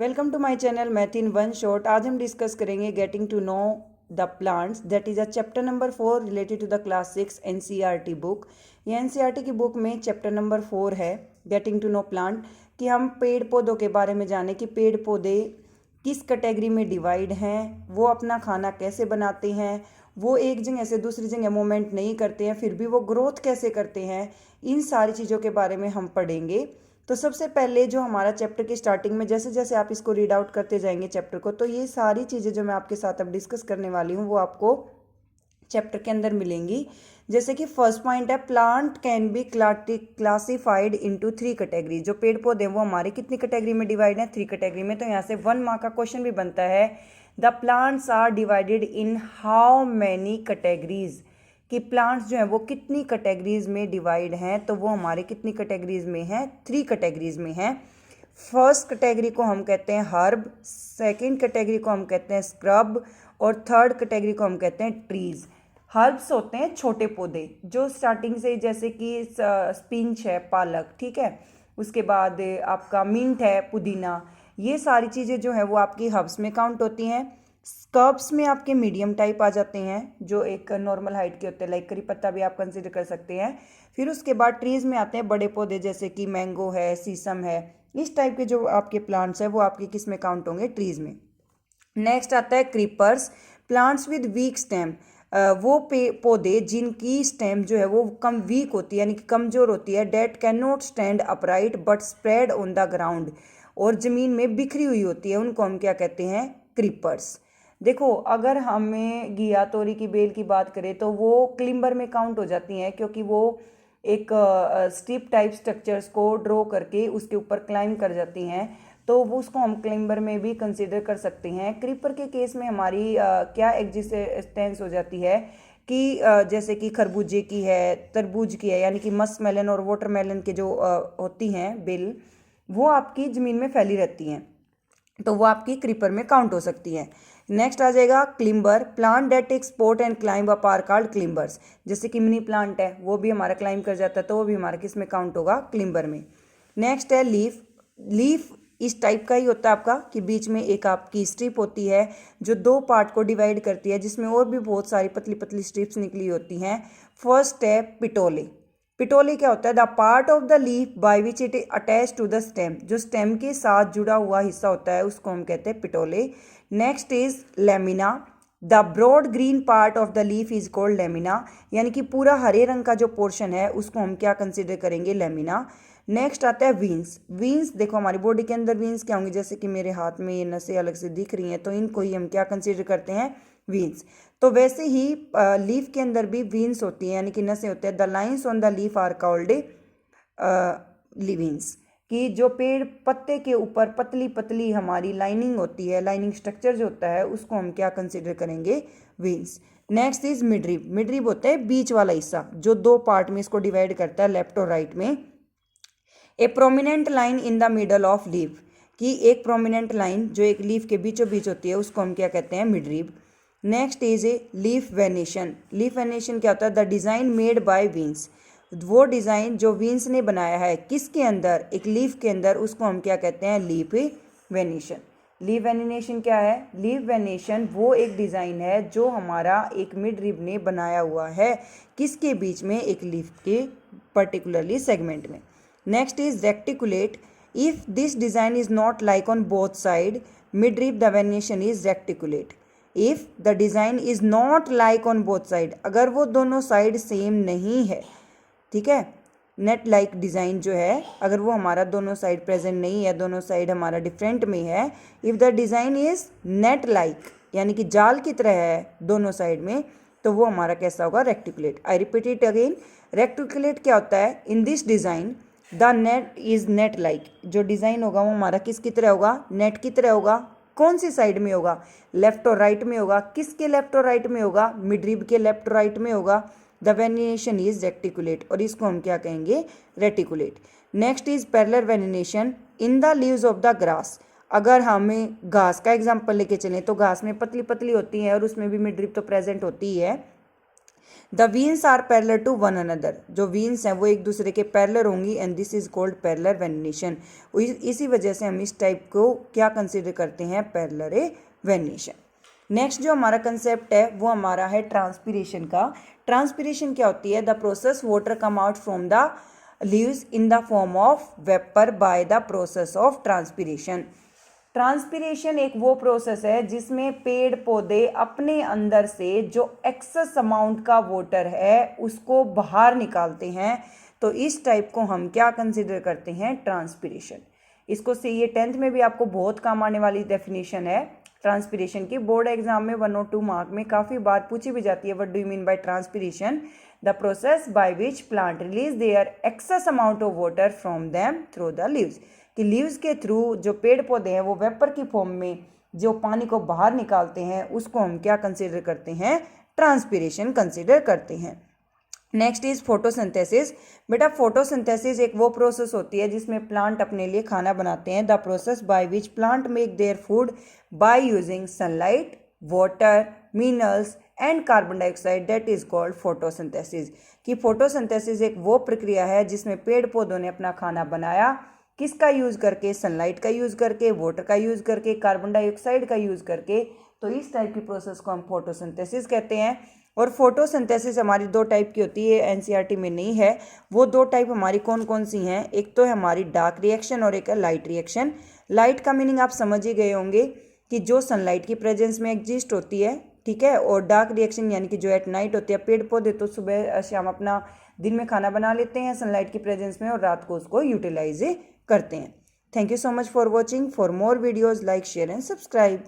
Welcome to my channel math in one shot. आज हम discuss करेंगे getting to know the plants, that is a chapter number 4 related to the class 6 NCERT book. ये NCERT की book में chapter number 4 है getting to no plant, कि हम पेड़ पौधों के बारे में जानें कि पेड़ पौधे किस कैटेगरी में डिवाइड हैं, वो अपना खाना कैसे बनाते हैं, वो एक जगह से दूसरी जगह मूवमेंट नहीं करते हैं, फिर भी वो ग्रोथ कैसे करते हैं। इन सारी चीज़ों के बारे में हम पढ़ेंगे। तो सबसे पहले जो हमारा चैप्टर की स्टार्टिंग में जैसे जैसे आप इसको रीड आउट करते जाएंगे चैप्टर को, तो ये सारी चीज़ें जो मैं आपके साथ अब डिस्कस करने वाली हूँ वो आपको चैप्टर के अंदर मिलेंगी। जैसे कि फर्स्ट पॉइंट है, plant can be classified into 3 category. जो पेड़ पौधे वो हमारे कितनी कैटेगरी में डिवाइड है? 3 कैटेगरी में। तो यहाँ से 1 मार्क का क्वेश्चन भी बनता है, the plants are divided in how many categories, कि प्लांट्स जो हैं वो कितनी कैटेगरीज में डिवाइड हैं। तो वो हमारे कितनी कैटेगरीज में हैं? 3 कैटेगरीज में हैं। फर्स्ट कैटेगरी को हम कहते हैं हर्ब, सेकंड कैटेगरी को हम कहते हैं स्क्रब, और थर्ड कैटेगरी को हम कहते हैं ट्रीज। हर्ब्स होते हैं छोटे पौधे जो स्टार्टिंग से, जैसे कि स्पिंच है, पालक, ठीक है, उसके बाद आपका मिंट है, पुदीना, ये सारी चीज़ें जो है वो आपकी हर्ब्स में काउंट होती हैं। स्कर्ब्स में आपके मीडियम टाइप आ जाते हैं जो एक नॉर्मल हाइट के होते हैं, लाइक करी पत्ता भी आप कंसिडर कर सकते हैं। फिर उसके बाद ट्रीज में आते हैं बड़े पौधे, जैसे कि मैंगो है, सीसम है, इस टाइप के जो आपके प्लांट्स हैं वो आपके किस में काउंट होंगे? ट्रीज में। नेक्स्ट आता है creepers, plants with weak stem, वो पौधे जिनकी स्टेम जो है वो कम वीक होती है, यानी कि कमज़ोर होती है। Date can not stand upright but spread on the ground, और ज़मीन में बिखरी हुई होती है, उनको हम क्या कहते हैं? क्रीपर्स। देखो, अगर हमें घिया तोरी की बेल की बात करें तो वो क्लिम्बर में काउंट हो जाती हैं, क्योंकि वो एक स्टिप टाइप स्ट्रक्चर्स को ड्रॉ करके उसके ऊपर क्लाइंब कर जाती हैं, तो वो उसको हम क्लाइंबर में भी कंसीडर कर सकते हैं। क्रीपर के केस में हमारी क्या एग्जिस्टेंस हो जाती है कि जैसे कि खरबूजे की है, तरबूज की है, यानी कि मस्क मेलन और वाटरमेलन के जो होती हैं बेल, वो आपकी ज़मीन में फैली रहती हैं, तो वो आपकी क्रीपर में काउंट हो सकती है। नेक्स्ट आ जाएगा climber, plant that export and climb up are called climbers. जैसे कि मिनी प्लांट है, वो भी हमारा क्लाइंब कर जाता है, तो वो भी हमारा किस में काउंट होगा? क्लिम्बर में। नेक्स्ट है लीफ। लीफ इस टाइप का ही होता है आपका, कि बीच में एक आपकी स्ट्रिप होती है जो 2 पार्ट को डिवाइड करती है, जिसमें और भी बहुत सारी पतली पतली स्ट्रिप्स निकली होती हैं। फर्स्ट है पिटोले। पिटोले क्या होता है? The part of the leaf by which it attach to the stem, जो स्टेम के साथ जुड़ा हुआ हिस्सा होता है उसको हम कहते हैं petiole. Next is lamina, the broad green part of the leaf is called lamina, यानी कि पूरा हरे रंग का जो पोर्शन है उसको हम क्या कंसिडर करेंगे? लेमिना। नेक्स्ट आता है वीन्स। वीन्स, देखो हमारी बॉडी के अंदर वीन्स क्या होंगी? जैसे कि मेरे हाथ में ये नसें अलग से दिख रही हैं, तो इनको ही हम क्या कंसिडर करते हैं? वीन्स। तो वैसे ही लीफ के अंदर भी वीन्स होती हैं, यानी कि नसें होते हैं। The lines on the leaf are called leavings, कि जो पेड़ पत्ते के ऊपर पतली पतली हमारी लाइनिंग होती है, लाइनिंग स्ट्रक्चर जो होता है उसको हम क्या कंसिडर करेंगे? Veins. Next is midrib. Midrib होता है बीच वाला हिस्सा जो 2 पार्ट में इसको डिवाइड करता है, लेफ्ट और राइट में। ए prominent line in the middle of leaf, कि एक प्रोमिनेंट लाइन जो एक लीफ के बीचों बीच होती है उसको हम क्या कहते हैं? Midrib. Next is a leaf venation. Leaf venation क्या होता है? The design made by veins, वो डिज़ाइन जो वीन्स ने बनाया है किसके अंदर? एक लीफ के अंदर, उसको हम क्या कहते हैं? Leaf venation. लीफ वेनेशन क्या है? लीफ वेनेशन वो एक डिज़ाइन है जो हमारा एक मिड रिब ने बनाया हुआ है, किसके बीच में? एक लीफ के पर्टिकुलरली सेगमेंट में। Next is reticulate, if this design is not like on both side mid rib the venation is reticulate. If the design is not like on both side, अगर वो दोनों साइड सेम नहीं है, ठीक है, net like design जो है अगर वो हमारा दोनों साइड प्रेजेंट नहीं है, दोनों साइड हमारा डिफरेंट में है, if the design is net like, यानी कि जाल की तरह है दोनों साइड में, तो वो हमारा कैसा होगा? रेक्टिकुलेट। आई रिपीट इट अगेन, रेक्टिकुलेट क्या होता है? In this design the net is net like, जो डिज़ाइन होगा वो हमारा किसकी तरह होगा? नेट की तरह होगा। कौन सी साइड में होगा? लेफ्ट और राइट में होगा। किसके लेफ्ट और राइट में होगा? मिडरिब के लेफ्ट और राइट में होगा। द वेनिनेशन इज रेक्टिकुलेट, और इसको हम क्या कहेंगे? Reticulate. Next is parallel venation in the leaves of the grass. अगर हमें घास का एग्जाम्पल लेके चलें तो घास में पतली पतली होती है और उसमें भी मिडरिब तो प्रेजेंट होती ही है। The veins are parallel to one another, जो वीन्स हैं वो एक दूसरे के पैरेलल होंगी and this is called parallel venation. इसी वजह से हम इस टाइप को क्या कंसिडर करते हैं, पैरेलल वेनिनेशन। नेक्स्ट जो हमारा कंसेप्ट है वो हमारा है ट्रांसपीरेशन का। ट्रांसपीरेशन क्या होती है, the process water come out from the leaves in the form of vapour by the process of transpiration. Transpiration एक वो प्रोसेस है जिसमें पेड़ पौधे अपने अंदर से जो एक्सेस अमाउंट का वाटर है उसको बाहर निकालते हैं, तो इस टाइप को हम क्या कंसिडर करते हैं, ट्रांसपीरेशन। इसको से ये 10th में भी आपको बहुत काम आने वाली डेफिनेशन है ट्रांसपीरेशन की। बोर्ड एग्जाम में 1 और 2 मार्क में काफ़ी बार पूछी भी जाती है, what do you mean by transpiration, the process by which plant release there excess amount of water from them through the leaves, कि लीव्स के थ्रू जो पेड़ पौधे हैं वो वेपर की फॉर्म में जो पानी को बाहर निकालते हैं उसको हम क्या कंसिडर करते हैं, ट्रांसपीरेशन कंसिडर करते हैं। Next is photosynthesis. बेटा फोटोसिंथेसिस एक वो प्रोसेस होती है जिसमें प्लांट अपने लिए खाना बनाते हैं, the process by which plant make their food by using sunlight, water, minerals and carbon dioxide, that is called photosynthesis. कि फोटोसिंथेसिस एक वो प्रक्रिया है जिसमें पेड़ पौधों ने अपना खाना बनाया, किसका यूज़ करके, सनलाइट का यूज़ करके, वाटर का यूज़ करके, कार्बन डाइऑक्साइड का यूज़ करके। तो इस टाइप की प्रोसेस को हम फोटोसिंथेसिस कहते हैं। और फोटोसिंथेसिस हमारी 2 टाइप की होती है, एनसीईआरटी में नहीं है। वो 2 टाइप हमारी कौन कौन सी हैं, एक तो है हमारी डार्क रिएक्शन और एक है लाइट रिएक्शन। लाइट का मीनिंग आप समझ ही गए होंगे कि जो सनलाइट की प्रेजेंस में एग्जिस्ट होती है, ठीक है। और डार्क रिएक्शन यानी कि जो एट नाइट होती है, पेड़ पौधे तो सुबह शाम अपना दिन में खाना बना लेते हैं सनलाइट की प्रेजेंस में और रात को उसको यूटिलाइज करते हैं। Thank you so much for watching. For more videos like share and subscribe.